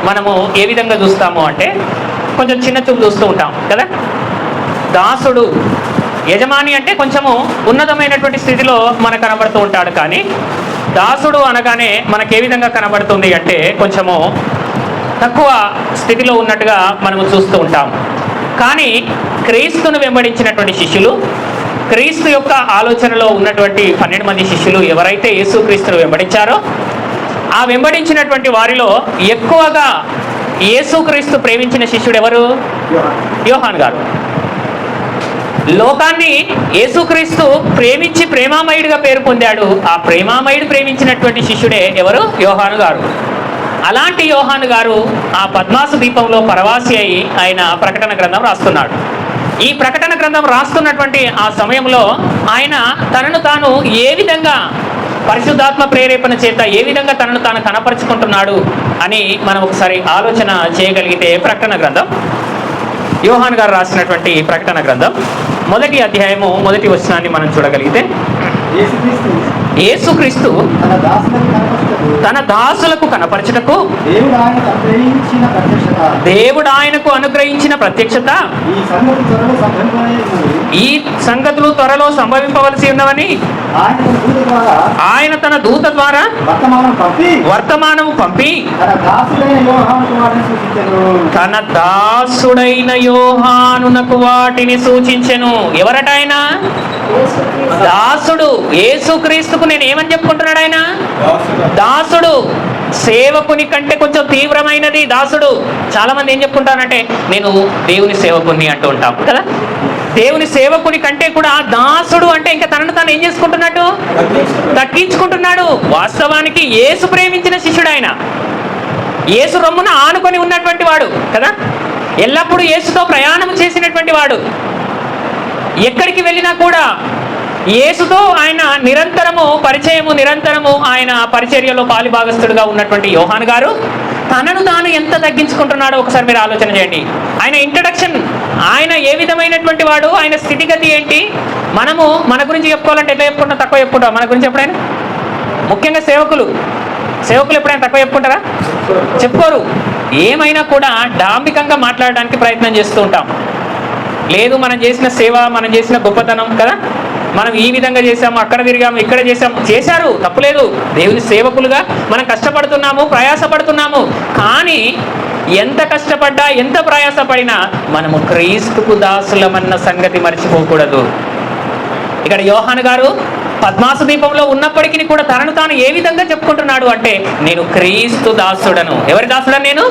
మనము ఏ విధంగా చూస్తాము అంటే కొంచెం చిన్న చూపు చూస్తూ ఉంటాం కదా. దాసుడు, యజమాని అంటే కొంచెము ఉన్నతమైనటువంటి స్థితిలో మనకు కనబడుతూ ఉంటాడు. కానీ దాసుడు అనగానే మనకు ఏ విధంగా కనబడుతుంది అంటే కొంచెము తక్కువ స్థితిలో ఉన్నట్టుగా మనము చూస్తూ ఉంటాం. కానీ క్రీస్తును వెంబడించినటువంటి శిష్యులు, క్రీస్తు యొక్క ఆలోచనలో ఉన్నటువంటి 12 మంది శిష్యులు ఎవరైతే యేసుక్రీస్తును వెంబడించారో ఆ వెంబడించినటువంటి వారిలో ఎక్కువగా యేసుక్రీస్తు ప్రేమించిన శిష్యుడు ఎవరు? యోహాను గారు. లోకాన్ని యేసుక్రీస్తు ప్రేమించి ప్రేమామయుడిగా పేరు పొందాడు. ఆ ప్రేమామయుడు ప్రేమించినటువంటి శిష్యుడే ఎవరు? యోహాను గారు. అలాంటి యోహాను గారు ఆ పద్మాసు దీపంలో పరవాసి అయి ఆయన ప్రకటన గ్రంథం రాస్తున్నాడు. ఈ ప్రకటన గ్రంథం రాస్తున్నటువంటి ఆ సమయంలో ఆయన తనను తాను ఏ విధంగా పరిశుద్ధాత్మ ప్రేరేపణ చేత ఏ విధంగా తనను తాను కనపరుచుకుంటున్నాడు అని మనం ఒకసారి ఆలోచన చేయగలిగితే, ప్రకటన గ్రంథం, యోహాను గారు రాసినటువంటి ప్రకటన గ్రంథం 1వ అధ్యాయము 1వ వచనాన్ని మనం చూడగలిగితే, యేసుక్రీస్తు తన దాసులకు కనపరచుటకు దేవుడు ఆయనకు అనుగ్రహించిన ప్రత్యక్షత, ఈ సంగతులు త్వరలో సంభవింపవలసి ఉన్నవని ఆయన తన దూత ద్వారా వర్తమానము పంపి తన దాసుడైన యోహానునకు వాటిని సూచించెను. ఎవరట ఆయన? దాసుడు. యేసుక్రీస్తుకు నేను ఏమని చెప్పుకుంటున్నాడు ఆయన? దాసుడు. సేవకుని కంటే కొంచెం తీవ్రమైనది దాసుడు. చాలా మంది ఏం చెప్పుకుంటారంటే నేను దేవుని సేవకుని అంటూ ఉంటాం కదా. దేవుని సేవకుని కంటే కూడా దాసుడు అంటే ఇంకా తనను తాను ఏం చేసుకుంటున్నట్టు? తగ్గించుకుంటున్నాడు. వాస్తవానికి యేసు ప్రేమించిన శిష్యుడు ఆయన. యేసు రొమ్మున ఆనుకొని ఉన్నటువంటి వాడు కదా. ఎల్లప్పుడూ యేసుతో ప్రయాణం చేసినటువంటి వాడు. ఎక్కడికి వెళ్ళినా కూడా యేసుతో ఆయన నిరంతరము పరిచయము, నిరంతరము ఆయన పరిచర్యలో పాలిభాగస్తుడుగా ఉన్నటువంటి యోహాను గారు తనను తాను ఎంత తగ్గించుకుంటున్నాడో ఒకసారి మీరు ఆలోచన చేయండి. ఆయన ఇంట్రడక్షన్, ఆయన ఏ విధమైనటువంటి వాడు, ఆయన స్థితిగతి ఏంటి. మనము మన గురించి చెప్పుకోవాలంటే ఎట్లా చెప్పుకుంటాం? తక్కువ చెప్పుకుంటాం మన గురించి ఎప్పుడైనా. ముఖ్యంగా సేవకులు ఎప్పుడైనా తక్కువ చెప్పుకుంటారా? చెప్పుకోరు. ఏమైనా కూడా డాంబికంగా మాట్లాడడానికి ప్రయత్నం చేస్తూ ఉంటాం. లేదు, మనం చేసిన సేవ, మనం చేసిన గొప్పతనం కదా, మనం ఈ విధంగా చేసాము, అక్కడ తిరిగాము, ఇక్కడ చేశారు, తప్పులేదు. దేవుని సేవకులుగా మనం కష్టపడుతున్నాము, ప్రయాసపడుతున్నాము. కానీ ఎంత కష్టపడ్డా, ఎంత ప్రయాసపడినా మనము క్రీస్తుకు దాసులమన్న సంగతి మర్చిపోకూడదు. ఇక్కడ యోహాను గారు పద్మాసు దీపంలో ఉన్నప్పటికీ కూడా తనను తాను ఏ విధంగా చెప్పుకుంటున్నాడు అంటే నేను క్రీస్తు దాసుడను. ఎవరి దాసుడను? నేను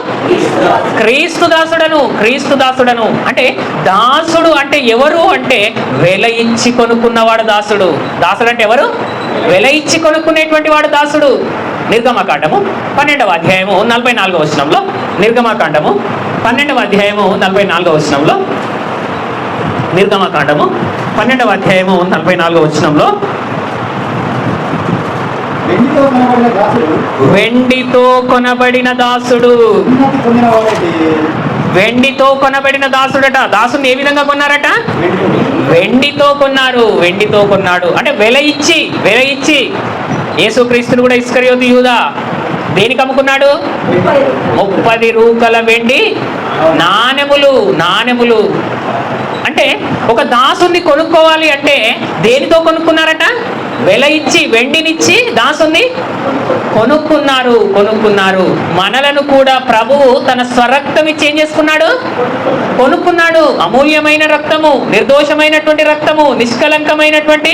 క్రీస్తు దాసుడను. క్రీస్తు దాసుడను అంటే దాసుడు అంటే ఎవరు అంటే వెల ఇచ్చి కొనుక్కున్నవాడు దాసుడు. దాసుడు అంటే ఎవరు? వెల ఇచ్చి కొనుక్కునేటువంటి వాడు దాసుడు. నిర్గమకాండము 12వ అధ్యాయము 44వ వచనంలో, నిర్గమకాండము 12వ అధ్యాయము 44వ వచనంలో, నిర్గమకాండము 12వ అధ్యాయము 44వ వచనంలో, వెండితో కొనబడిన దాసుడు. వెండితో కొనబడిన దాసుడట. దాసుని ఏ విధంగా కొన్నారట? వెండితో కొన్నారు. వెండితో కొన్నాడు అంటే వెల ఇచ్చి. యేసుక్రీస్తును కూడా ఇస్కరియోతు యూదా దేనికి అమ్ముకున్నాడు? 30 రూకల వెండి నాణెములు. అంటే ఒక దాసుని కొనుక్కోవాలి అంటే దేనితో కొనుక్కున్నారట? వెల ఇచ్చి, వెండినిచ్చి దాసుని కొనుక్కున్నారు. మనలను కూడా ప్రభువు తన స్వరక్తం ఇచ్చి ఏం చేసుకున్నాడు? కొనుక్కున్నాడు. అమూల్యమైన రక్తము, నిర్దోషమైనటువంటి రక్తము, నిష్కలంకమైనటువంటి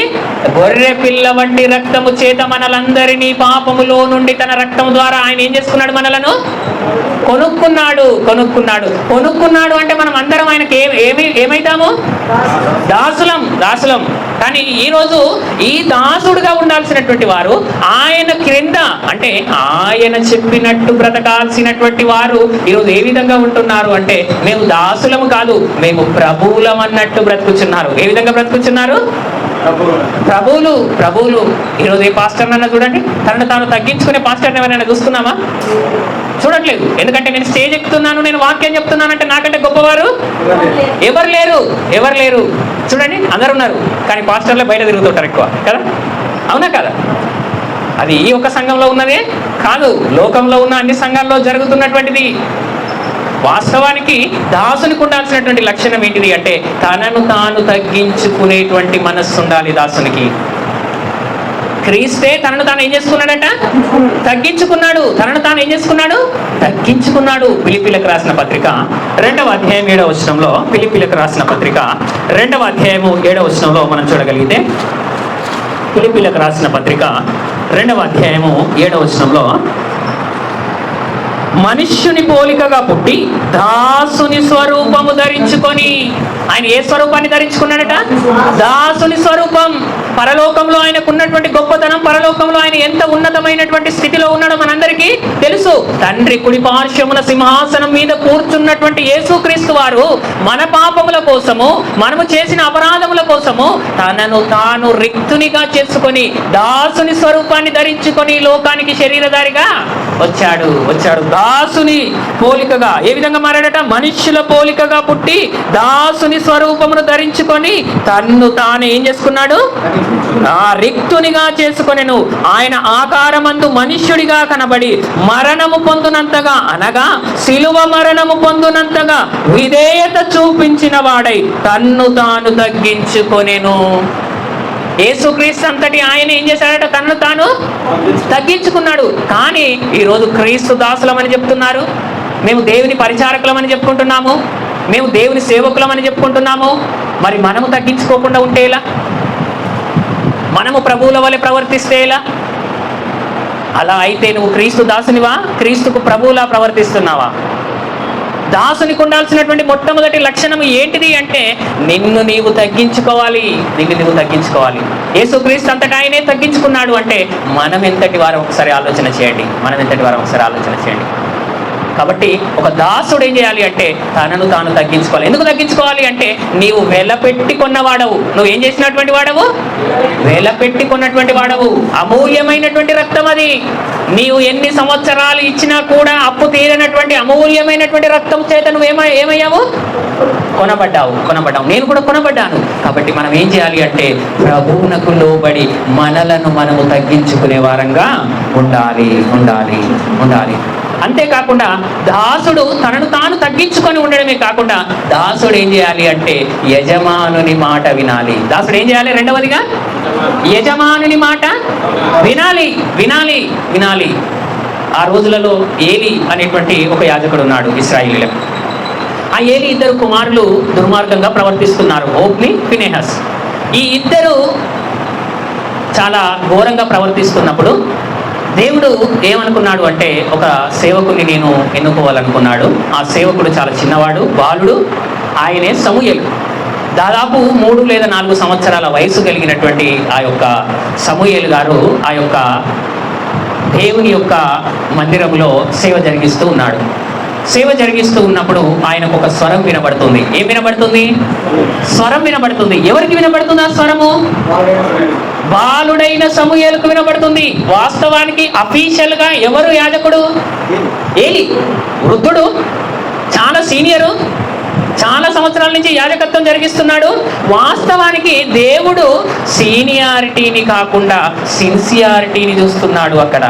గొర్రె పిల్ల వంటి రక్తము చేత మనలందరినీ పాపములో నుండి తన రక్తము ద్వారా ఆయన ఏం చేసుకున్నాడు? మనలను కొనుక్కున్నాడు అంటే మనం అందరం ఆయనకి ఏమైతాము? దాసులం. కానీ ఈరోజు ఈ దాసుడుగా ఉండాల్సినటువంటి వారు ఆయన క్రింద అంటే ఆయన చెప్పినట్టు బ్రతకాల్సినటువంటి వారు ఈరోజు ఏ విధంగా ఉంటున్నారు అంటే మేము దాసులము కాదు, మేము ప్రభువులం అన్నట్టు బ్రతుకుచున్నారు. ఏ విధంగా బ్రతుకుచున్నారు? ప్రభువులు. ఈరోజు ఏ పాస్టర్ అన్న చూడండి, తనను తాను తగ్గించుకునే పాస్టర్ని ఎవరైనా చూస్తున్నామా? చూడట్లేదు. ఎందుకంటే నేను స్టేజ్ ఎక్కుతున్నాను, నేను వాక్యం చెప్తున్నానంటే నాకంటే గొప్పవారు ఎవరు లేరు. చూడండి, అందరు ఉన్నారు కానీ పాస్టర్లే బయట తిరుగుతుంటారు ఎక్కువ కదా. అవునా కదా? అది ఈ ఒక సంఘంలో ఉన్నదే కాదు, లోకంలో ఉన్న అన్ని సంఘాల్లో జరుగుతున్నటువంటిది. వాస్తవానికి దాసునికి ఉండాల్సినటువంటి లక్షణం ఏంటిది అంటే తనను తాను తగ్గించుకునేటువంటి మనస్సు ఉండాలి దాసునికి. క్రీస్తే తనను తాను ఏం చేసుకున్నాడట? తగ్గించుకున్నాడు. తనను తాను ఏం చేసుకున్నాడు? తగ్గించుకున్నాడు. ఫిలిప్పీలకు రాసిన పత్రిక 2వ అధ్యాయం 7వ వచనంలో, ఫిలిప్పీలకు రాసిన పత్రిక 2వ అధ్యాయము 7వ వచనంలో మనం చూడగలిగితే, ఫిలిప్పీలకు రాసిన పత్రిక 2వ అధ్యాయము 7వ వచనంలో, మనుష్యుని పోలికగా పుట్టి దాసుని స్వరూపము ధరించుకొని, ఆయన ఏ స్వరూపాన్ని ధరించుకున్నాడట? దాసుని స్వరూపం. పరలోకంలో ఆయనకు ఉన్నటువంటి గొప్పతనం, పరలోకంలో ఆయన ఎంత ఉన్నతమైనటువంటి స్థితిలో ఉన్నాడో మనందరికీ తెలుసు. తండ్రి కుడి పార్శ్వమున సింహాసనం మీద కూర్చున్నటువంటి యేసుక్రీస్తు వారు మన పాపముల కోసము, మనము చేసిన అపరాధముల కోసము తనను తాను రిక్తునిగా చేసుకొని దాసుని స్వరూపాన్ని ధరించుకొని లోకానికి శరీరధారిగా వచ్చాడు. దాసుని పోలికగా ఏ విధంగా మారాడట? మనుష్యుల పోలికగా పుట్టి దాసుని స్వరూపమును ధరించుకొని తన్ను తాను ఏం చేసుకున్నాడు? రిక్తునిగా చేసుకొనెను. ఆయన ఆకారమందు మనుష్యుడిగా కనబడి మరణము పొందునంతగా, అనగా శిలువ మరణము పొందునంతగా విధేయత చూపించిన వాడై తన్ను తాను తగ్గించుకొనెను. యేసుక్రీస్తు అంతటి ఆయన ఏం చేశాడట? తనను తాను తగ్గించుకున్నాడు. కానీ ఈరోజు క్రీస్తు దాసులమని చెప్తున్నారు, మేము దేవుని పరిచారకులమని చెప్పుకుంటున్నాము, మేము దేవుని సేవకులమని చెప్పుకుంటున్నాము. మరి మనము తగ్గించుకోకుండా ఉంటే ఎలా? మనము ప్రభువుల వలె ప్రవర్తిస్తే ఎలా? అలా అయితే నువ్వు క్రీస్తు దాసునివా? క్రీస్తుకు ప్రభువులా ప్రవర్తిస్తున్నావా? దాసునికి ఉండాల్సినటువంటి మొట్టమొదటి లక్షణం ఏంటిది అంటే నిన్ను నీవు తగ్గించుకోవాలి. యేసుక్రీస్తు అంతటా ఆయనే తగ్గించుకున్నాడు అంటే మనం ఎంతటి వారు ఒకసారి ఆలోచన చేయండి. కాబట్టి ఒక దాసుడు ఏం చేయాలి అంటే తనను తాను తగ్గించుకోవాలి. ఎందుకు తగ్గించుకోవాలి అంటే నీవు వెలపెట్టుకున్నవాడవు. నువ్వు ఏం చేసినటువంటి వాడవు? వెలపెట్టుకున్నటువంటి వాడవు. అమూల్యమైనటువంటి రక్తం అది. నీవు ఎన్ని సంవత్సరాలు ఇచ్చినా కూడా అప్పు తీరనటువంటి అమూల్యమైనటువంటి రక్తం చేత నువ్వు ఏమయ్యావు? కొనబడ్డావు. నేను కూడా కొనబడ్డాను. కాబట్టి మనం ఏం చేయాలి అంటే ప్రభువునకు లోబడి మనలను మనము తగ్గించుకునే వారంగా ఉండాలి. అంతేకాకుండా దాసుడు తనను తాను తగ్గించుకొని ఉండడమే కాకుండా దాసుడు ఏం చేయాలి అంటే యజమానుని మాట వినాలి. దాసుడు ఏం చేయాలి? రెండవదిగా యజమానుని మాట వినాలి. ఆ రోజులలో ఏలి అనేటువంటి ఒక యాజకుడు ఉన్నాడు ఇశ్రాయేలీయులకు. ఆ ఏలి ఇద్దరు కుమారులు దుర్మార్గంగా ప్రవర్తిస్తున్నారు, హోఫ్ని, ఫినెహస్. ఈ ఇద్దరు చాలా ఘోరంగా ప్రవర్తిస్తున్నప్పుడు దేవుడు ఏమనుకున్నాడు అంటే ఒక సేవకుని నేను ఎన్నుకోవాలనుకున్నాడు. ఆ సేవకుడు చాలా చిన్నవాడు, బాలుడు. ఆయనే సమూయేలు. దాదాపు 3 లేదా 4 సంవత్సరాల వయసు కలిగినటువంటి ఆ యొక్క సమూయేలు గారు ఆ యొక్క దేవుని యొక్క మందిరంలో సేవ జరిగిస్తూ ఉన్నాడు. సేవ జరిగిస్తూ ఉన్నప్పుడు ఆయనకు ఒక స్వరం వినబడుతుంది. ఏం వినబడుతుంది? స్వరం వినబడుతుంది. ఎవరికి వినబడుతుంది ఆ స్వరము? బాలుడైన సమూయేలుకు వినబడుతుంది. వాస్తవానికి అఫీషియల్ గా ఎవరు యాజకుడు? ఏలి. వృద్ధుడు, చాలా సీనియరు, చాలా సంవత్సరాల నుంచి యాజకత్వం జరిగిస్తున్నాడు. వాస్తవానికి దేవుడు సీనియారిటీని కాకుండా సిన్సియారిటీని చూస్తున్నాడు. అక్కడ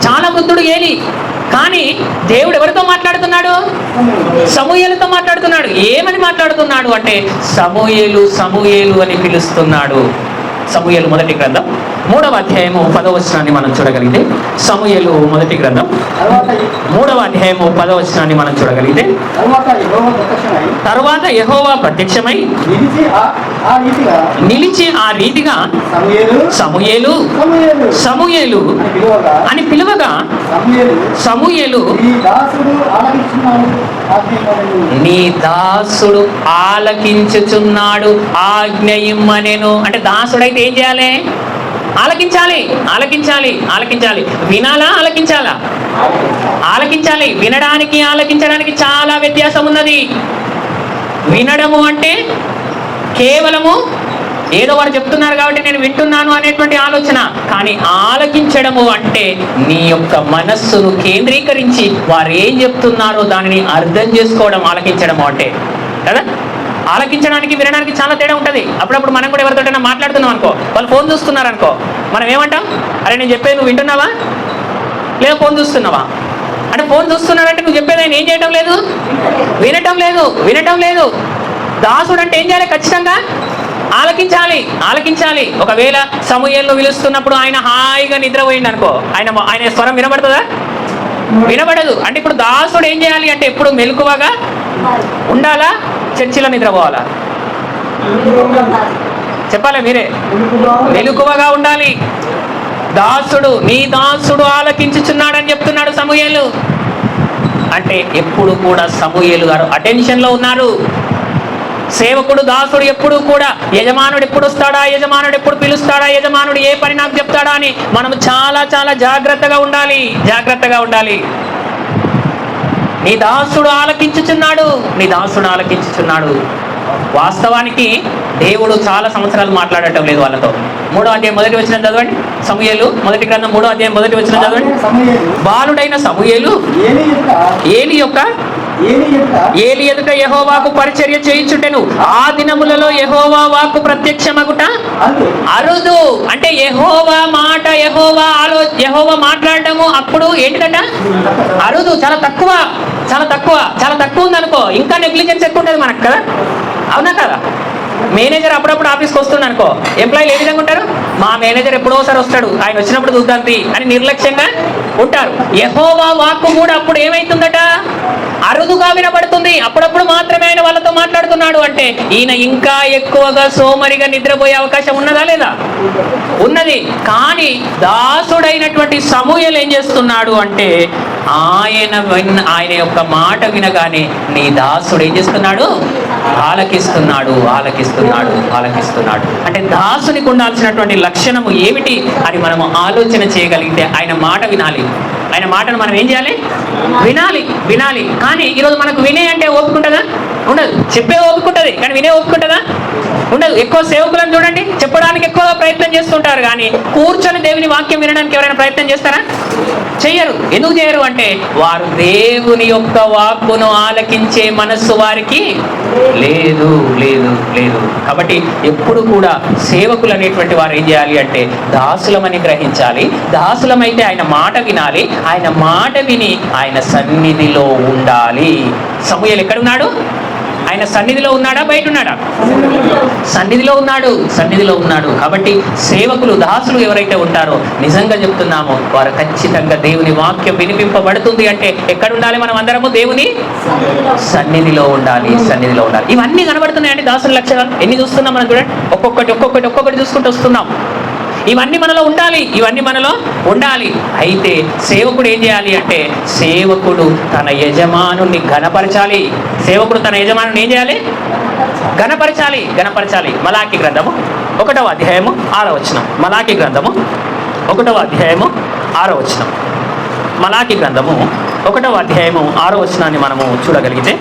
చాలా వృద్ధుడు ఏలి. కానీ దేవుడు ఎవరితో మాట్లాడుతున్నాడు? సమూయేలుతో మాట్లాడుతున్నాడు. ఏమని మాట్లాడుతున్నాడు అంటే సమూయేలు అని పిలుస్తున్నాడు. సమూయేలు మొదటి గ్రంథం 3వ అధ్యాయము 10వ వచనాన్ని మనం చూడగలిగితే, సమూయేలు మొదటి గ్రంథం 3వ అధ్యాయము 10వ వచనాన్ని మనం చూడగలిగితే, తర్వాత యెహోవా ప్రత్యక్షమై నిలిచి ఆ రీతిగా సమూయేలు అని పిలువగా సమూయేలు నీ దాసుడు ఆలకించుచున్నాడు ఆజ్ఞ ఇమ్మనెను. అంటే దాసుడైతే ఏం చేయాలి? ఆలకించాలి. వినాలా? ఆలకించాలి. వినడానికి ఆలకించడానికి చాలా వ్యత్యాసం ఉన్నది. వినడము అంటే కేవలము ఏదో వారు చెప్తున్నారు కాబట్టి నేను వింటున్నాను అనేటువంటి ఆలోచన. కానీ ఆలకించడము అంటే నీ యొక్క మనస్సును కేంద్రీకరించి వారు ఏం చెప్తున్నారో దానిని అర్థం చేసుకోవడం ఆలకించడము అంటే కదా. ఆలకించడానికి వినడానికి చాలా తేడా ఉంటుంది. అప్పుడప్పుడు మనం కూడా ఎవరితోటైనా మాట్లాడుతున్నాం అనుకో, వాళ్ళు ఫోన్ చూస్తున్నారు అనుకో, మనం ఏమంటాం? అరే నేను చెప్పేది నువ్వు వింటున్నావా లేదా ఫోన్ చూస్తున్నావా? అంటే ఫోన్ చూస్తున్నాడంటే నువ్వు చెప్పేది ఆయన ఏం చేయటం లేదు, వినటం లేదు. దాసుడు అంటే ఏం చేయాలి? ఖచ్చితంగా ఆలకించాలి. ఒకవేళ సమూయేలును పిలుస్తున్నప్పుడు ఆయన హాయిగా నిద్రపోయింది అనుకో, ఆయన స్వరం వినబడుతుందా? వినబడదు. అంటే ఇప్పుడు దాసుడు ఏం చేయాలి అంటే ఎప్పుడు మెలకువగా ఉండాలా, చర్చిలో నిద్రపోవాలా? చెప్పాలి మీరే. మెలకువగా ఉండాలి. నీ దాసుడు ఆలకించుచున్నాడని చెప్తున్నాడు సమూయేలు. అంటే ఎప్పుడు కూడా సమూయేలు గారు అటెన్షన్లో ఉన్నారు. సేవకుడు దాసుడు ఎప్పుడు కూడా యజమానుడు ఎప్పుడు వస్తాడా, యజమానుడు ఎప్పుడు పిలుస్తాడా, యజమానుడు ఏ పని నాకు చెప్తాడా అని మనం చాలా చాలా జాగ్రత్తగా ఉండాలి. నీ దాసుడు ఆలకించుచున్నాడు. వాస్తవానికి దేవుడు చాలా సంవత్సరాలు మాట్లాడటం లేదు వాళ్ళతో. 3వ అధ్యాయం మొదటి వచనం చదవండి. సమూయేలు మొదటి గ్రంథం 3వ అధ్యాయం మొదటి వచనం చదవండి. బాలుడైన సమూయేలు ఏలి ఎదుట యెహోవాకు పరిచర్య చేయించుటెను. ఆ దినములలో యెహోవా వాక్కు ప్రత్యక్షమగుట అరుదు. అంటే యెహోవా మాట, యెహోవా మాట్లాడటము అప్పుడు ఏంటిదట? అరుదు. చాలా తక్కువ ఉందనుకో, ఇంకా నెగ్లిజెన్స్ ఎక్కువ ఉంటుంది మనకు కదా, అవునా కదా? మేనేజర్ అప్పుడప్పుడు ఆఫీస్కి వస్తుంది అనుకో, ఎంప్లాయీలు ఏ విధంగా ఉంటారు? మా మేనేజర్ ఎప్పుడోసారి వస్తాడు, ఆయన వచ్చినప్పుడు చూద్దాం అని నిర్లక్ష్యంగా ఉంటారు. యెహోవా వాక్కు కూడా అప్పుడు ఏమైతుందట? అరుదుగా వినబడుతుంది. అప్పుడప్పుడు మాత్రమే ఆయన వాళ్ళతో మాట్లాడుతున్నాడు. అంటే ఈయన ఇంకా ఎక్కువగా సోమరిగా నిద్రపోయే అవకాశం ఉన్నదా లేదా? ఉన్నది. కానీ దాసుడైనటువంటి సమూయేలు ఏం చేస్తున్నాడు అంటే ఆయన యొక్క మాట వినగానే నీ దాసుడు ఏం చేస్తున్నాడు? ఆలకిస్తున్నాడు. అంటే దాసునికి ఉండాల్సినటువంటి లక్షణము ఏమిటి అని మనము ఆలోచన చేయగలిగితే ఆయన మాట వినాలి. ఆయన మాటను మనం ఏం చేయాలి? వినాలి. కానీ ఈరోజు మనకు వినే అంటే ఓపుకుంటుందా? ఉండదు. చెప్పే ఓపుకుంటుంది కానీ వినే ఓపుకుంటుందా? ఉండదు. ఎక్కువ సేవకులను చూడండి, చెప్పడానికి ఎక్కువగా ప్రయత్నం చేస్తుంటారు కానీ కూర్చొని దేవుని వాక్యం వినడానికి ఎవరైనా ప్రయత్నం చేస్తారా? చెయ్యరు. ఎందుకు చేయరు అంటే వారు దేవుని యొక్క వాక్కును ఆలకించే మనస్సు వారికి లేదు. కాబట్టి ఎప్పుడు కూడా సేవకులు అనేటువంటి వారు ఏం చేయాలి అంటే దాసులమని గ్రహించాలి. దాసులమైతే ఆయన మాట వినాలి. ఆయన మాట విని ఆయన సన్నిధిలో ఉండాలి. సమూయేలు ఎక్కడున్నాడు? ఆయన సన్నిధిలో ఉన్నాడా, బయట ఉన్నాడా? సన్నిధిలో ఉన్నాడు. కాబట్టి సేవకులు, దాసులు ఎవరైతే ఉంటారో నిజంగా చెప్తున్నామో వారు ఖచ్చితంగా దేవుని వాక్యం వినిపింపబడుతుంది అంటే ఎక్కడ ఉండాలి? మనం అందరము దేవుని సన్నిధిలో ఉండాలి. ఇవన్నీ కనబడుతున్నాయండి దాసుల లక్షణాలు. ఎన్ని చూస్తున్నాం మనం చూడండి. ఒక్కొక్కటి చూసుకుంటూ వస్తున్నాం. ఇవన్నీ మనలో ఉండాలి. అయితే సేవకుడు ఏం చేయాలి అంటే సేవకుడు తన యజమానుని ఘనపరచాలి. ఏం చేయాలి? ఘనపరచాలి. మలాకి గ్రంథము 1వ అధ్యాయము 6వ వచనం. మలాకి గ్రంథము 1వ అధ్యాయము 6వ వచనం. మలాకి గ్రంథము 1వ అధ్యాయము 6వ వచనాన్ని మనము చూడగలిగితే,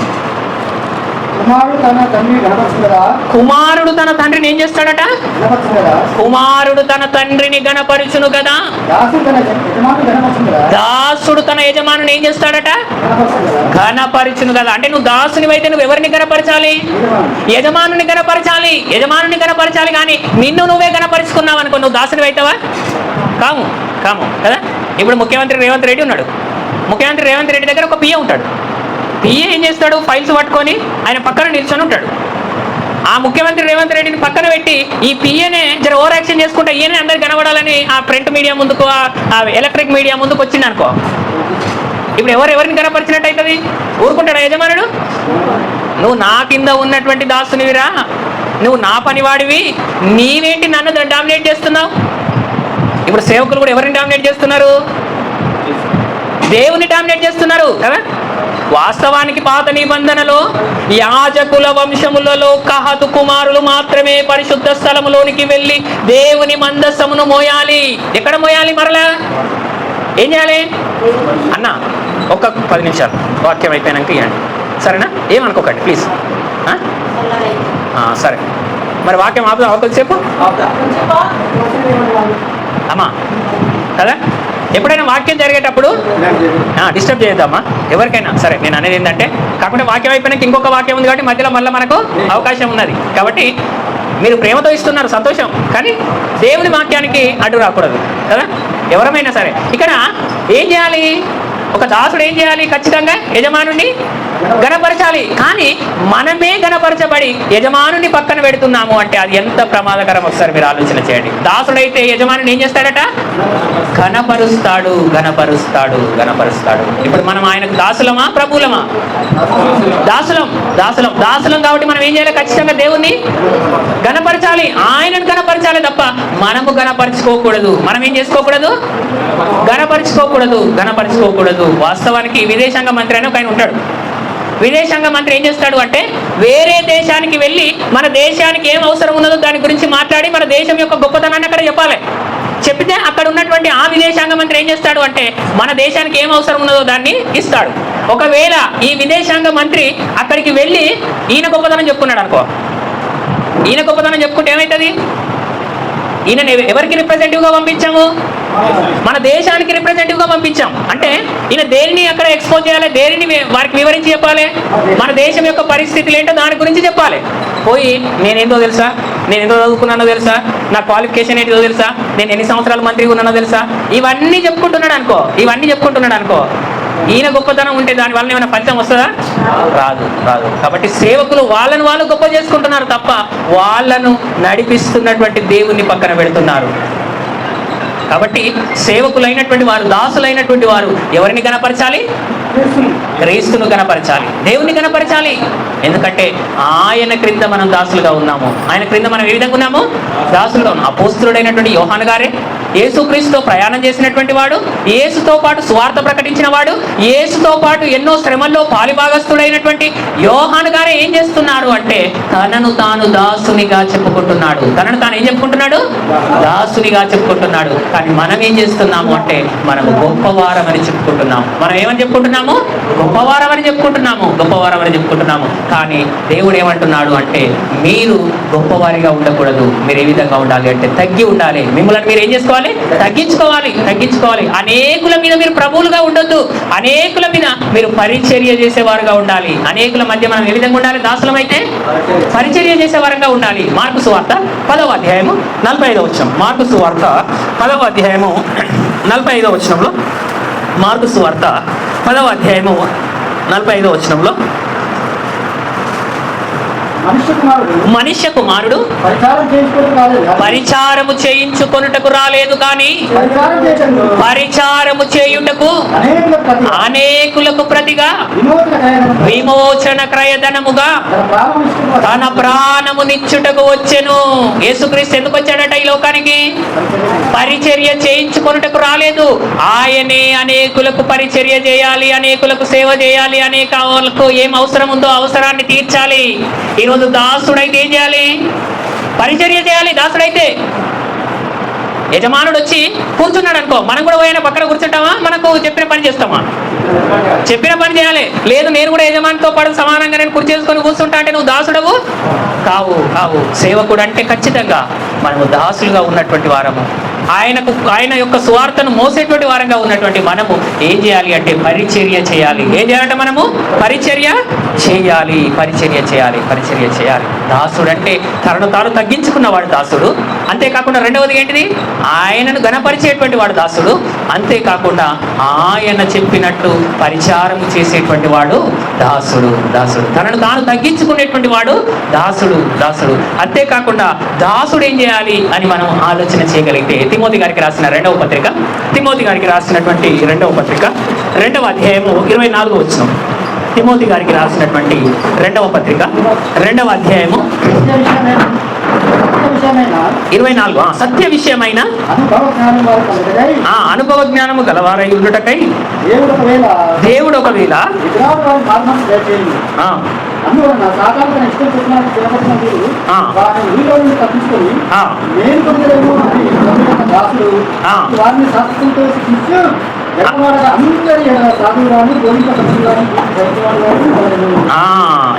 కుమారుడు తన తండ్రిని ఏం చేస్తాడట? కుమారుడు తన తండ్రిని గణపరచును కదా. దాసుడు తన యజమానుని ఏం చేస్తాడట? గణపరచును కదా. అంటే నువ్వు దాసుని అయితే నువ్వు ఎవరిని గణపరచాలి? యజమానుని గణపరచాలి. కానీ నిన్ను నువ్వే గణపరుచుకున్నావు అనుకో, నువ్వు దాసుని అవుతావా? కాము కదా. ఇప్పుడు ముఖ్యమంత్రి రేవంత్ రెడ్డి ఉన్నాడు. ముఖ్యమంత్రి రేవంత్ రెడ్డి దగ్గర ఒక పిఏ ఉంటాడు. పిఏ ఏం చేస్తాడు? ఫైల్స్ పట్టుకొని ఆయన పక్కన నిల్చొని ఉంటాడు. ఆ ముఖ్యమంత్రి రేవంత్ రెడ్డిని పక్కన పెట్టి ఈ పిఏనే జర ఓవర్ యాక్షన్ చేసుకుంటా ఈయనే అందరికి కనబడాలని ఆ ప్రింట్ మీడియా ముందుకు, ఆ ఎలక్ట్రిక్ మీడియా ముందుకు వచ్చింది అనుకో, ఇప్పుడు ఎవరిని కనపరిచినట్టు అవుతుంది? ఊరుకుంటాడా యజమానుడు? నువ్వు నా కింద ఉన్నటువంటి దాసునివిరా, నువ్వు నా పనివాడివి, నీవేంటి నన్ను డామినేట్ చేస్తున్నావు? ఇప్పుడు సేవకులు కూడా ఎవరిని డామినేట్ చేస్తున్నారు? దేవుని డామినేట్ చేస్తున్నారు కదా. వాస్తవానికి పాత నిబంధనలో యాజకుల వంశములలో కహాతు కుమారులు మాత్రమే పరిశుద్ధ స్థలములోనికి వెళ్ళి దేవుని మందస్సమును మోయాలి. ఎక్కడ మోయాలి? మరలా ఏం చేయాలి అన్న? ఒక 10 నిమిషాలు వాక్యం అయిపోయాక ఇవ్వండి, సరేనా? ఏమనుకోకండి ప్లీజ్. సరే, మరి వాక్యం ఆపుదాం కొద్దిసేపు అమ్మా కదా. ఎప్పుడైనా వాక్యం జరిగేటప్పుడు డిస్టర్బ్ చేయొద్దమ్మా ఎవరికైనా సరే. నేను అనేది ఏంటంటే కాకుండా వాక్యం అయిపోయినాక ఇంకొక వాక్యం ఉంది కాబట్టి మధ్యలో మళ్ళీ మనకు అవకాశం ఉన్నది. కాబట్టి మీరు ప్రేమతో ఇస్తున్నారు, సంతోషం, కానీ దేవుని వాక్యానికి అడ్డు రాకూడదు కదా ఎవరమైనా సరే. ఇక్కడ ఏం చేయాలి? ఒక దాసుడు ఏం చేయాలి? ఖచ్చితంగా యజమానుని గణపరచాలి. కానీ మనమే గణపరచబడి యజమానుని పక్కన పెడుతున్నాము అంటే అది ఎంత ప్రమాదకరం ఒకసారి మీరు ఆలోచన చేయండి. దాసుడైతే యజమానుని ఏం చేస్తాడట? గణపరుస్తాడు, గణపరుస్తాడు, గణపరుస్తాడు. ఇప్పుడు మనం ఆయనకు దాసులమా ప్రభువులమా? దాసులం, దాసులం, దాసులం. కాబట్టి మనం ఏం చేయాలి? ఖచ్చితంగా దేవుణ్ణి గణపరచాలి, ఆయనను గణపరచాలి తప్ప మనము గణపరచుకోకూడదు. మనం ఏం చేసుకోకూడదు? గణపరచుకోకూడదు, గణపరచుకోకూడదు. వాస్తవానికి విదేశాంగ మంత్రి అని ఒక ఆయన ఉంటాడు. విదేశాంగ మంత్రి ఏం చేస్తాడు అంటే వేరే దేశానికి వెళ్ళి మన దేశానికి ఏం అవసరం ఉన్నదో దాని గురించి మాట్లాడి మన దేశం యొక్క గొప్పతనాన్ని అక్కడ చెప్పాలి. చెప్తే అక్కడ ఉన్నటువంటి ఆ విదేశాంగ మంత్రి ఏం చేస్తాడు అంటే మన దేశానికి ఏం అవసరం ఉన్నదో దాన్ని ఇస్తాడు. ఒకవేళ ఈ విదేశాంగ మంత్రి అక్కడికి వెళ్ళి ఈయన గొప్పతనం చెప్పుకున్నాడు అనుకో, ఈయన గొప్పతనం చెప్పుకుంటే ఏమవుతుంది? ఈయన ఎవరికి రిప్రజెంటేటివ్గా పంపించాము? మన దేశానికి రిప్రజెంటేటివ్గా పంపించాం. అంటే ఈయన దేనిని అక్కడ ఎక్స్పోజ్ చేయాలి, దేనిని వారికి వివరించి చెప్పాలి, మన దేశం యొక్క పరిస్థితులు ఏంటో దాని గురించి చెప్పాలి. పోయి నేనేందో తెలుసా, నేను ఎంతో చదువుకున్నానో తెలుసా, నా క్వాలిఫికేషన్ ఏంటో తెలుసా, నేను ఎన్ని సంవత్సరాలు మంత్రిగా ఉన్నానో తెలుసా, ఇవన్నీ చెప్పుకుంటున్నాడు అనుకో, ఇవన్నీ చెప్పుకుంటున్నాడు అనుకో, ఈయన గొప్పతనం ఉంటే దాని వల్ల ఏమైనా ఫలితం వస్తుందా? రాదు, రాదు. కాబట్టి సేవకులు వాళ్ళను వాళ్ళు గొప్ప చేసుకుంటున్నారు తప్ప వాళ్ళను నడిపిస్తున్నటువంటి దేవుణ్ణి పక్కన పెడుతున్నారు. కాబట్టి సేవకులైనటువంటి వారు, దాసులైనటువంటి వారు ఎవరిని గణపరచాలి? క్రీస్తును గణపరచాలి, దేవుని గణపరచాలి. ఎందుకంటే ఆయన క్రింద మనం దాసులుగా ఉన్నాము. ఆయన క్రింద మనం ఏ విధంగా ఉన్నాము? దాసులుగా ఉన్నాము. అపోస్తలుడైనటువంటి యోహాను గారే యేసుక్రీస్తుతో ప్రయాణం చేసినటువంటి వాడు, యేసుతో పాటు సువార్త ప్రకటించిన వాడు, యేసుతో పాటు ఎన్నో శ్రమల్లో పాలిభాగస్తుడైనటువంటి యోహాను గారే ఏం చేస్తున్నారు అంటే తనను తాను దాసునిగా చెప్పుకుంటున్నాడు. తనను తాను ఏం చెప్పుకుంటున్నాడు? దాసునిగా చెప్పుకుంటున్నాడు. కానీ మనం ఏం చేస్తున్నాము అంటే మనము గొప్పవారం అని చెప్పుకుంటున్నాము. మనం ఏమని చెప్పుకుంటున్నాము? గొప్పవారం అని చెప్పుకుంటున్నాము, గొప్పవారం అని చెప్పుకుంటున్నాము. కానీ దేవుడు ఏమంటున్నాడు అంటే మీరు గొప్పవారిగా ఉండకూడదు. మీరు ఏ విధంగా ఉండాలి అంటే తగ్గి ఉండాలి. మిమ్మల్ని మీరు ఏం చేసుకోవాలి? తగ్గించుకోవాలి, తగ్గించుకోవాలి. అనేకుల మీద మీరు ప్రభువులుగా ఉండొద్దు. అనేకుల మీద మీరు పరిచర్య చేసేవారుగా ఉండాలి. అనేకుల మధ్య మనం ఏ విధంగా ఉండాలి? దాసులమైతే పరిచర్య చేసేవారుగా ఉండాలి. మార్కు సువార్త 10వ అధ్యాయము 45వ వచనం. మార్కు సువార్త 10వ అధ్యాయము 45వ వచనంలో, మార్కు సువార్త 10వ అధ్యాయము 45వ వచనంలో మనుష్య కుమారుడు పరిచారము చేయించుకొనుటకు రాలేదు కానీ పరిచారము చేయుటకు అనేకులకు ప్రతిగా విమోచన క్రయధనముగా తన ప్రాణము నిచ్చుటకు వచ్చెను. యేసుక్రీస్తు ఎందుకు వచ్చాడట ఈ లోకానికి? పరిచర్య చేయించుకొనుటకు రాలేదు. ఆయనే అనేకులకు పరిచర్య చేయాలి, అనేకులకు సేవ చేయాలి, అనేకులకు ఏం అవసరం ఉందో అవసరాన్ని తీర్చాలి. ఈరోజు దాసుడైతే ఏం చేయాలి? పరిచర్య చేయాలి. దాసుడైతే యజమానుడు వచ్చి కూర్చున్నాడు అనుకో, మనం కూడా పోయిన పక్కన కూర్చుంటామా? మనకు చెప్పిన పని చేస్తామా? చెప్పిన పని చేయాలి. లేదు నేను కూడా యజమానితో పాటు సమానంగా నేను కుర్చీ చేసుకొని కూర్చుంటా అంటే నువ్వు దాసుడవు కావు, కావు. సేవకుడు అంటే ఖచ్చితంగా మనము దాసులుగా ఉన్నటువంటి వారము. ఆయన యొక్క సువార్తను మోసేటువంటి వారంగా ఉన్నటువంటి మనము ఏం చేయాలి అంటే పరిచర్య చేయాలి. ఏం చేయాలంటే మనము పరిచర్య చేయాలి, పరిచర్య చేయాలి, పరిచర్య చేయాలి. దాసుడు అంటే తనను తాను తగ్గించుకున్నవాడు దాసుడు. అంతేకాకుండా రెండవది ఏంటిది? ఆయనను గణపరిచేటువంటి వాడు దాసుడు. అంతేకాకుండా ఆయన చెప్పినట్టు పరిచారము చేసేటువంటి వాడు దాసుడు. దాసుడు తనను తాను తగ్గించుకునేటువంటి వాడు దాసుడు, దాసుడు. అంతేకాకుండా దాసుడు ఏం చేయాలి అని మనం ఆలోచన చేయగలిగితే తిమోతి గారికి రాసిన 2వ పత్రిక, తిమోతి గారికి రాసినటువంటి 2వ పత్రిక 2వ అధ్యాయము 24వ వచనం. తిమోతి గారికి రాసినటువంటి 2వ పత్రిక 2వ అధ్యాయము 24. సత్య విషయమైన అనుభవ జ్ఞానము గలవారై ఉండుటకై దేవుడు ఒకవేళ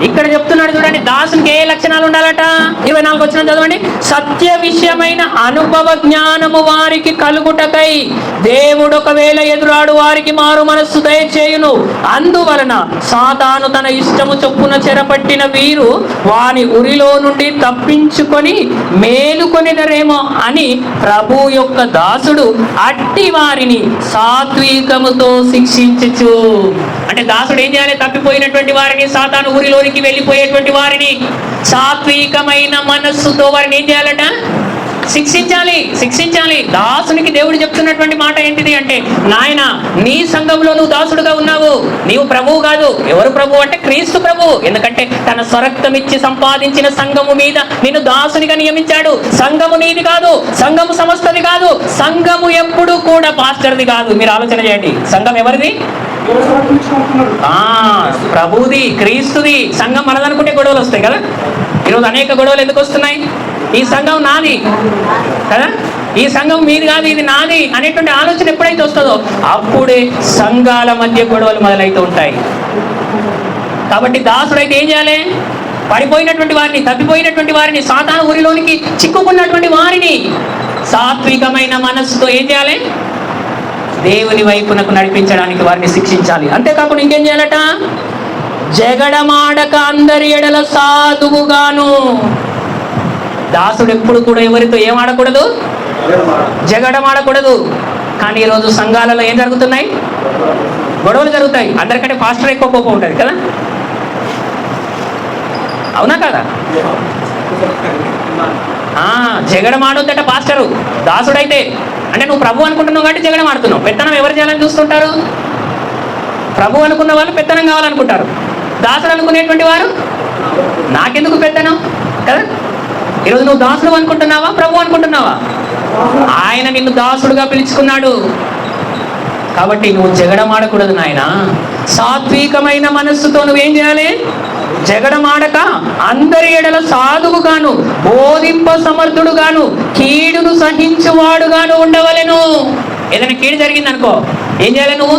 ఇక్కడ చెప్తున్నాడు చూడండి, దాసునికి ఏ లక్షణాలు ఉండాలట. 24 వచ్చిన చదవండి. సత్య విషయమైన అనుభవ జ్ఞానము వారికి కలుగుటకై దేవుడు ఒకవేళ ఎదురాడు వారికి మారు మనస్సు దయచేయును. అందువలన సాతాను తన ఇష్టము చొప్పున చెరపట్టిన వీరు వాని ఉరిలో నుండి తప్పించుకొని మేలుకొనిదరేమో అని ప్రభు యొక్క దాసుడు అట్టి వారిని సాత్వికముతో శిక్షించుచు. అంటే దాసుడు ఏం చేయాలి? తప్పిపోయినటువంటి వారిని, సాతాను ఊరిలోనికి వెళ్ళిపోయేటువంటి వారిని సాత్వికమైన మనస్సుతో వారిని ఏం చేయాలట? శిక్షించాలి. దాసునికి దేవుడు చెప్తున్నటువంటి మాట ఏంటిది అంటే, నాయన నీ సంఘంలో నువ్వు దాసుడుగా ఉన్నావు, నీవు ప్రభువు కాదు. ఎవరు ప్రభు అంటే క్రీస్తు ప్రభు. ఎందుకంటే తన స్వరక్తం ఇచ్చి సంపాదించిన సంఘము మీద నిన్ను దాసునిగా నియమించాడు. సంఘము నీది కాదు, సంఘము సమస్తది కాదు, సంఘము ఎప్పుడు కూడా పాస్టర్ది కాదు. మీరు ఆలోచన చేయండి, సంఘం ఎవరిది? ప్రభుది, క్రీస్తుది. సంఘం మనదనుకుంటే గొడవలు వస్తాయి కదా. ఈరోజు అనేక గొడవలు ఎందుకు వస్తున్నాయి? ఈ సంఘం నాది కదా, ఈ సంఘం మీది కాదు, ఇది నాది అనేటువంటి ఆలోచన ఎప్పుడైతే వస్తుందో అప్పుడే సంఘాల మధ్య గొడవలు మొదలైతూ ఉంటాయి. కాబట్టి దాసుడైతే ఏం చేయాలి? పడిపోయినటువంటి వారిని, తప్పిపోయినటువంటి వారిని, సాతాను ఊరిలోనికి చిక్కుకున్నటువంటి వారిని సాత్వికమైన మనస్సుతో ఏం చేయాలి? దేవుని వైపునకు నడిపించడానికి వారిని శిక్షించాలి. అంతేకాకుండా ఇంకేం చేయాలట? జగడమాడక అందరి ఎడల సాధువుగాను. దాసుడు ఎప్పుడు కూడా ఎవరితో ఏం ఆడకూడదు? జగడమాడకూడదు. కానీ ఈరోజు సంఘాలలో ఏం జరుగుతున్నాయి? గొడవలు జరుగుతాయి. అందరికంటే పాస్టర్ ఎక్కువ కోపం ఉంటుంది కదా, అవునా కదా? జగడమాడొద్దట పాస్టరు. దాసుడైతే అంటే నువ్వు ప్రభు అనుకుంటున్నావు కాబట్టి జగడం ఆడుతున్నావు. పెత్తనం ఎవరు చేయాలని చూస్తుంటారు? ప్రభు అనుకున్న వాళ్ళు పెత్తనం కావాలనుకుంటారు. దాసుడు అనుకునేటువంటి వారు నాకెందుకు పెత్తనం కదా. ఈరోజు నువ్వు దాసుడు అనుకుంటున్నావా, ప్రభు అనుకుంటున్నావా? ఆయన నిన్ను దాసుడుగా పిలుచుకున్నాడు. కాబట్టి నువ్వు జగడమాడకూడదు నాయన. సాత్వికమైన మనస్సుతో నువ్వేం చేయాలి? జగడమాడక అందరి ఎడల సాధువుగాను, బోధింప సమర్థుడుగాను, కీడును సహించువాడుగాను ఉండవలెను. ఏదైనా కీడు జరిగింది అనుకో, ఏం చేయాలి? నువ్వు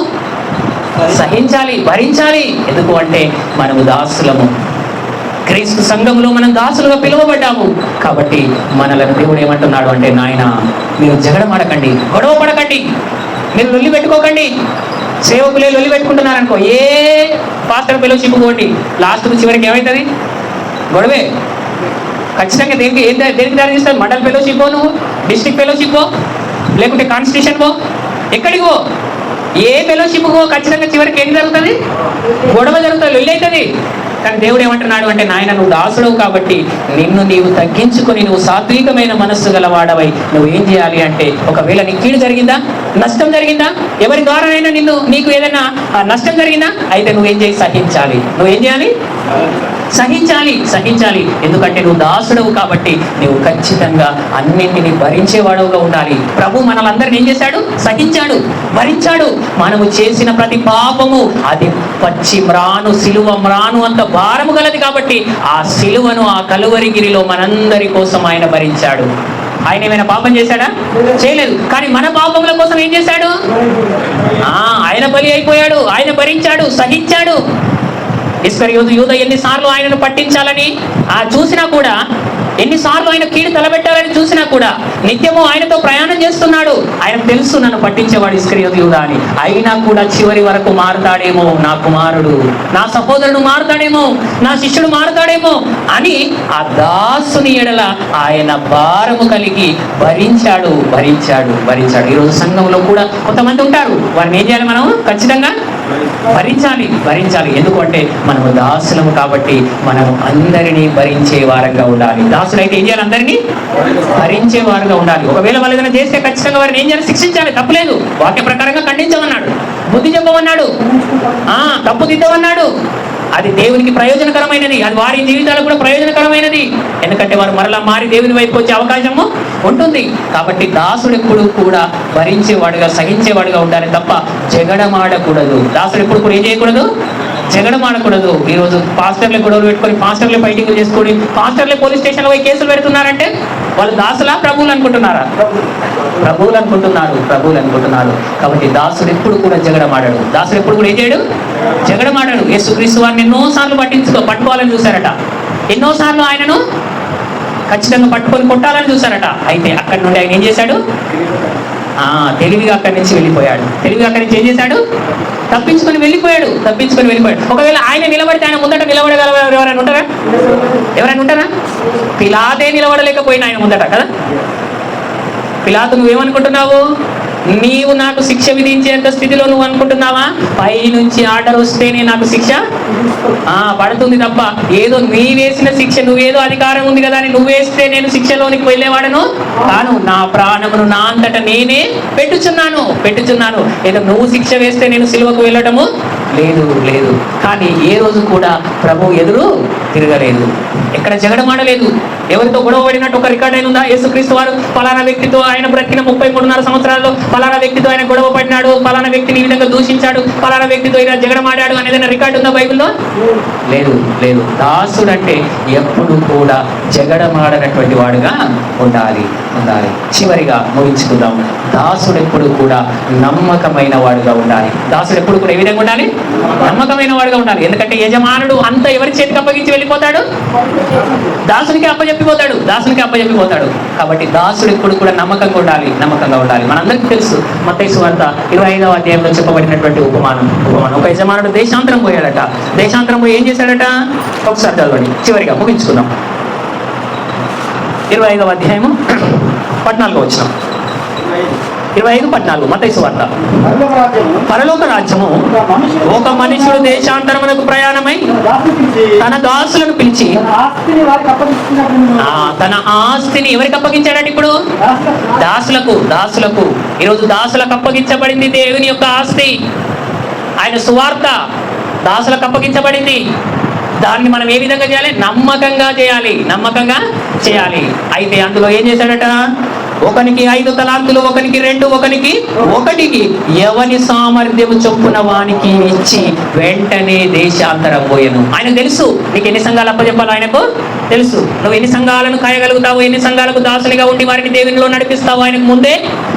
సహించాలి, భరించాలి. ఎందుకు అంటే మనము దాసులము. క్రీస్తు సంఘంలో మనం దాసులుగా పిలువబడ్డాము. కాబట్టి మనలను దేవుడు ఏమంటున్నాడు అంటే, నాయన మీరు జగడమాడకండి, గొడవ పడకండి, మీరు లొల్లి పెట్టుకోకండి. సేవకులే లొల్లి పెట్టుకుంటున్నారనుకో, ఏ పాస్టర్ ఫెలోషిప్ పోండి, లాస్ట్ చివరికి ఏమవుతుంది? గొడవే. ఖచ్చితంగా దేనికి దారి తీస్తుంది? మండల్ ఫెలోషిప్ పో, నువ్వు డిస్ట్రిక్ట్ ఫెలోషిప్ పో, లేకుంటే కాన్స్టిట్యూషన్ పో, ఎక్కడికి పో, ఏ ఫెలోషిప్ పో, ఖచ్చితంగా చివరికి ఏం జరుగుతుంది? గొడవ జరుగుతుంది, లొల్లి అవుతుంది. కానీ దేవుడు ఏమంటున్నాడు అంటే, నాయన నువ్వు దాసుడవు కాబట్టి నిన్ను నీవు తగ్గించుకొని నువ్వు సాత్వికమైన మనస్సు గలవాడవై నువ్వు ఏం చేయాలి అంటే, ఒకవేళ నీకు కీడు జరిగిందా, నష్టం జరిగిందా, ఎవరి ద్వారానైనా నీకు ఏదైనా నష్టం జరిగిందా, అయితే నువ్వేం చేయి? సహించాలి. నువ్వేం చేయాలి? సహించాలి. ఎందుకంటే నువ్వు దాసుడవు కాబట్టి నువ్వు ఖచ్చితంగా అన్నింటినీ భరించేవాడుగా ఉండాలి. ప్రభు మనలందరినీ ఏం చేశాడు? సహించాడు, భరించాడు. మనము చేసిన ప్రతి పాపము అది పచ్చి మ్రాను, సిలువ మ్రాను అంత భారము గలది. కాబట్టి ఆ సిలువను, ఆ కలువరిగిరిలో మనందరి కోసం ఆయన భరించాడు. ఆయన ఏమైనా పాపం చేశాడా? చేయలేదు. కానీ మన పాపముల కోసం ఏం చేశాడు? ఆయన బలి అయిపోయాడు, ఆయన భరించాడు, సహించాడు. ఇస్కరియోతు యూదా ఎన్నిసార్లు ఆయనను పట్టించాలని చూసినా కూడా, ఎన్నిసార్లు ఆయన కీడు తలబెట్టాలని చూసినా కూడా నిత్యము ఆయనతో ప్రయాణం చేస్తున్నాడు. ఆయనకు తెలుసు నన్ను పట్టించేవాడు ఇస్కరియోతు యూదా అని. అయినా కూడా చివరి వరకు మారుతాడేమో నా కుమారుడు, నా సహోదరుడు మారుతాడేమో, నా శిష్యుడు మారుతాడేమో అని ఆ దాసుని ఎడల ఆయన భారము కలిగి భరించాడు. ఈరోజు సంఘంలో కూడా కొంతమంది ఉంటారు, వారిని ఏం చేయాలి? మనం ఖచ్చితంగా భరించాలి. ఎందుకంటే మనము దాసులము కాబట్టి మనము అందరినీ భరించే వారంగా ఉండాలి. దాసులైతే ఏం చేయాలి? అందరినీ భరించేవారుగా ఉండాలి. ఒకవేళ వాళ్ళు ఏదైనా చేస్తే ఖచ్చితంగా వారిని ఏం చేయాలి? శిక్షించాలి. తప్పులేదు, వాక్య ప్రకారంగా ఖండించమన్నాడు, బుద్ధి చెప్పమన్నాడు, తప్పు దిద్దమన్నాడు. అది దేవునికి ప్రయోజనకరమైనది, అది వారి జీవితాలకు కూడా ప్రయోజనకరమైనది. ఎందుకంటే వారు మరలా మారి దేవుని వైపు వచ్చే అవకాశము ఉంటుంది. కాబట్టి దాసుడు ఎప్పుడు కూడా భరించేవాడుగా, సహించేవాడుగా ఉండాలి తప్ప జగడమాడకూడదు. దాసుడు ఎప్పుడు కూడా ఏం చేయకూడదు? జగడమాడకూడదు. ఈరోజు పాస్టర్లే గొడవలు పెట్టుకొని, పాస్టర్లే ఫైటింగ్ చేసుకొని, పాస్టర్లే పోలీస్ స్టేషన్లో పోయి కేసులు పెడుతున్నారంటే వాళ్ళు దాసులా ప్రభువులు అనుకుంటున్నారా? ప్రభువులు అనుకుంటున్నారు. కాబట్టి దాసుడు ఎప్పుడు కూడా జగడమాడాడు. దాసుడు ఎప్పుడు కూడా ఏం చేయడు? జగడమాడాడు. యేసుక్రీస్తు వారిని ఎన్నోసార్లు పట్టుకోవాలని చూశారట. ఎన్నోసార్లు ఆయనను ఖచ్చితంగా పట్టుకొని కొట్టాలని చూశారట. అయితే అక్కడి నుండి ఆయన ఏం చేశాడు? తెలివిగా అక్కడి నుంచి వెళ్ళిపోయాడు. ఏం చేశాడు? తప్పించుకొని వెళ్ళిపోయాడు. ఒకవేళ ఆయన నిలబడితే ఆయన ముందట నిలబడగలరు ఎవరైనా ఉంటారా? పిలాతే నిలబడలేకపోయినా ఆయన ముందట కదా. పిలాతు నువ్వేమనుకుంటున్నావు? నీవు నాకు శిక్ష విధించేంత స్థితిలో నువ్వు అనుకుంటున్నావా? పై నుంచి ఆర్డర్ వస్తేనే నాకు శిక్ష పడుతుంది తప్ప ఏదో నీ వేసిన శిక్ష, నువ్వేదో అధికారం ఉంది కదా అని నువ్వేస్తే నేను శిక్షలోనికి వెళ్ళేవాడను కాను. నా ప్రాణమును నా అంతట నేనే పెట్టుచున్నాను. ఏదో నువ్వు శిక్ష వేస్తే నేను సిలువకు వెళ్ళటము లేదు. కానీ ఏ రోజు కూడా ప్రభు ఎదురు తిరగలేదు, ఎక్కడ జగడమాడలేదు, ఎవరితో గొడవ పడినట్టు ఒక రికార్డ్ అయిన ఉందా? యేసుక్రీస్తు వారు పలానా వ్యక్తితో ఆయన బ్రతికిన 33.5 సంవత్సరాల్లో పలానా వ్యక్తితో ఆయన గొడవ పడినాడు, పలానా వ్యక్తిని ఈ విధంగా దూషించాడు, పలానా వ్యక్తితో ఇలా జగడమాడాడు అని ఏదైనా రికార్డు ఉందా బైబిల్లో? లేదు. దాసుడు అంటే ఎప్పుడు కూడా జగడమాడనటువంటి వాడుగా ఉండాలి. చివరిగా ముగించుకుందాం. దాసుడు ఎప్పుడు కూడా నమ్మకమైన వాడుగా ఉండాలి. దాసుడు ఎప్పుడు కూడా ఏ విధంగా ఉండాలి? నమ్మకమైన వాడుగా ఉండాలి. ఎందుకంటే యజమానుడు అంత ఎవరి చేతికి అప్పగించి వెళ్ళిపోతాడు? దాసునికి అప్పచెప్పిపోతాడు. కాబట్టి దాసుడు ఎప్పుడు కూడా నమ్మకంగా ఉండాలి. మనందరికీ తెలుసు మత్తయి సువార్త 25వ అధ్యాయంలో చెప్పబడినటువంటి ఉపమానం. ఒక యజమానుడు దేశాంతరం పోయాడట. దేశాంతరం పోయి ఏం చేశాడట? ఒకసారి చదవండి, చివరిగా ముగించుకుందాం. 25వ అధ్యాయము 14వ వచనం. 25:14 మత్తయి సువార్త. పరలోక రాజ్యము ఒక మనుషుడు దేశాంతరమునకు ప్రయాణమై తన దాసులను పిలిచి తన ఆస్తిని ఎవరికి అప్పగించాడంటే ఇప్పుడు దాసులకు. ఈరోజు దాసులకు అప్పగించబడింది దేవుని యొక్క ఆస్తి. ఆయన సువార్త దాసులకు అప్పగించబడింది. దాన్ని మనం ఏ విధంగా చేయాలి? నమ్మకంగా చేయాలి. అయితే అందులో ఏం చేశాడట? ఒకనికి 5 తలాంతులు, ఒకనికి 2, ఒకనికి 1, ఎవని సామర్థ్యము చొప్పున వానికి ఇచ్చి వెంటనే దేశాంతరం పోయెను. ఆయన తెలుసు నీకు ఎన్ని సంఘాలు అప్పచెప్పాలో ఆయనకు తెలుసు. నువ్వు ఎన్ని సంఘాలను కాయగలుగుతావు, ఎన్ని సంఘాలకు దాసునిగా ఉండి వారిని దేవునిలో నడిపిస్తావు ఆయనకు ముందే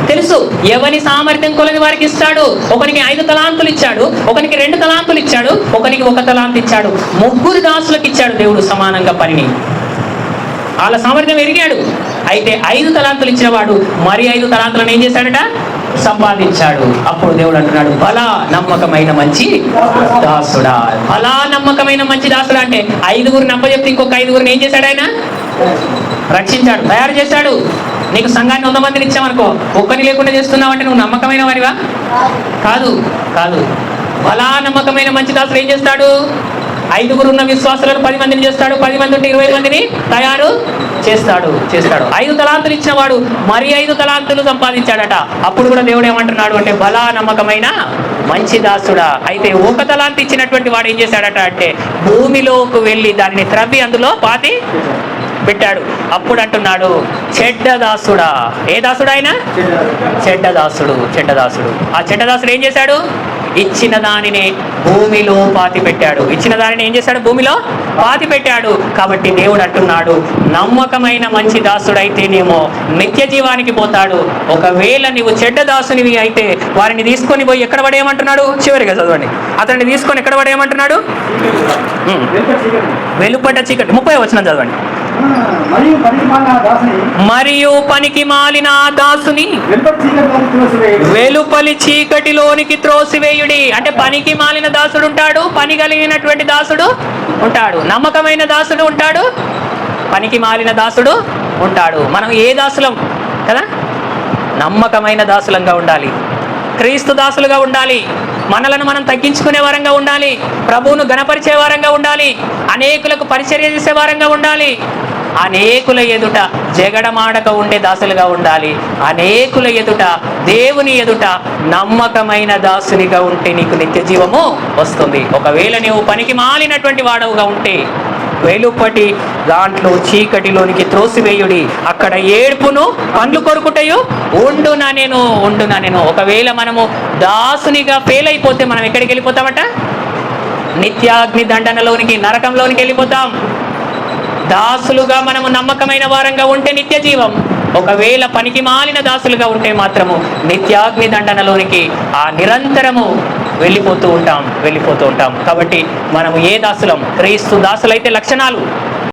తెలుసు. ఎవని సామర్థ్యం కొలది వారికి ఇస్తాడు. ఒకనికి 5 తలాంతులు ఇచ్చాడు, ఒకనికి 2 తలాంతులు ఇచ్చాడు, ఒకనికి 1 తలాంతు ఇచ్చాడు. 3 దాసులకు ఇచ్చాడు దేవుడు సమానంగా పనిని. వాళ్ళ సామర్థ్యం ఎరిగాడు. అయితే 5 తలాంతులు ఇచ్చిన వాడు మరి 5 తలాంతులను ఏం చేశాడట? సంపాదించాడు. అప్పుడు దేవుడు అంటున్నాడు, బలా నమ్మకమైన మంచి దాసుడా. అంటే 5గురిని అప్పచెప్తే ఇంకొక 5గురిని ఏం చేశాడు? ఆయన రక్షించాడు, తయారు చేశాడు. నీకు సంఘాన్ని 100 మందిని ఇచ్చామనుకో, ఒక్కని లేకుండా చేస్తున్నావు అంటే నువ్వు నమ్మకమైన వారివా? కాదు. బలా నమ్మకమైన మంచి దాసుడు ఏం చేస్తాడు? 5గురు ఉన్న విశ్వాసాలను 10 మందిని చేస్తాడు, 10 మంది ఉంటే 20 మందిని తయారు చేస్తాడు. 5 తలాంతులు ఇచ్చిన వాడు మరి 5 తలాంతులు సంపాదించాడట. అప్పుడు కూడా దేవుడు ఏమంటున్నాడు అంటే, బలా నమ్మకమైన మంచి దాసుడా. అయితే 1 తలాంతు ఇచ్చినటువంటి వాడు ఏం చేశాడట అంటే, భూమిలోకి వెళ్ళి దానిని త్రవ్వి అందులో పాతి పెట్టాడు. అప్పుడు అంటున్నాడు, చెడ్డ దాసుడా. ఏ దాసుడు ఆయన? చెడ్డ దాసుడు. ఆ చెడ్డ దాసుడు ఏం చేశాడు? ఇచ్చిన దానిని భూమిలో పాతి పెట్టాడు. భూమిలో పాతి పెట్టాడు. కాబట్టి దేవుడు అంటున్నాడు, నమ్మకమైన మంచి దాసుడైతేనేమో నిత్య జీవానికి పోతాడు. ఒకవేళ నీవు చెడ్డ దాసునివి అయితే వారిని తీసుకొని పోయి ఎక్కడ పడేయమంటున్నాడు? చివరిగా చదవండి. అతన్ని తీసుకొని ఎక్కడ పడేయమంటున్నాడు? వెలుపడ్డ చీకటి. 30వ వచనం చదవండి. మరియు పనికి మాలిన దాసుని వెలుపలి చీకటిలోనికి త్రోసివేయుడి. అంటే పనికి మాలిన దాసుడు ఉంటాడు, పని కలిగినటువంటి దాసుడు ఉంటాడు, నమ్మకమైన దాసుడు ఉంటాడు, పనికి మాలిన దాసుడు ఉంటాడు. మనం ఏ దాసులం కదా? నమ్మకమైన దాసులంగా ఉండాలి, క్రీస్తు దాసులుగా ఉండాలి, మనలను మనం తగ్గించుకునే వారంగా ఉండాలి, ప్రభువును గణపరిచే వారంగా ఉండాలి, అనేకులకు పరిచర్య చేసే వారంగా ఉండాలి, అనేకుల ఎదుట జగడమాడక ఉండే దాసులుగా ఉండాలి, అనేకుల ఎదుట దేవుని ఎదుట నమ్మకమైన దాసునిగా ఉంటే నీకు నిత్య జీవము వస్తుంది. ఒకవేళ నీవు పనికి మాలినటువంటి వాడవుగా ఉంటే వెలుపటి దాంట్లో చీకటిలోనికి త్రోసివేయుడి, అక్కడ ఏడుపును పండ్లు కొరుకుటయు ఉండునా నేను. ఒకవేళ మనము దాసునిగా ఫెయిల్ అయిపోతే మనం ఎక్కడికి వెళ్ళిపోతామట? నిత్యాగ్ని దండనలోనికి, నరకంలోనికి వెళ్ళిపోతాం. దాసులుగా మనము నమ్మకమైన వారంగా ఉంటే నిత్య జీవం, ఒకవేళ పనికి మాలిన దాసులుగా ఉంటే మాత్రము నిత్యాగ్ని దండనలోనికి ఆ నిరంతరము వెళ్ళిపోతూ ఉంటాం. కాబట్టి మనము ఏ దాసులం? క్రీస్తు దాసులైతే లక్షణాలు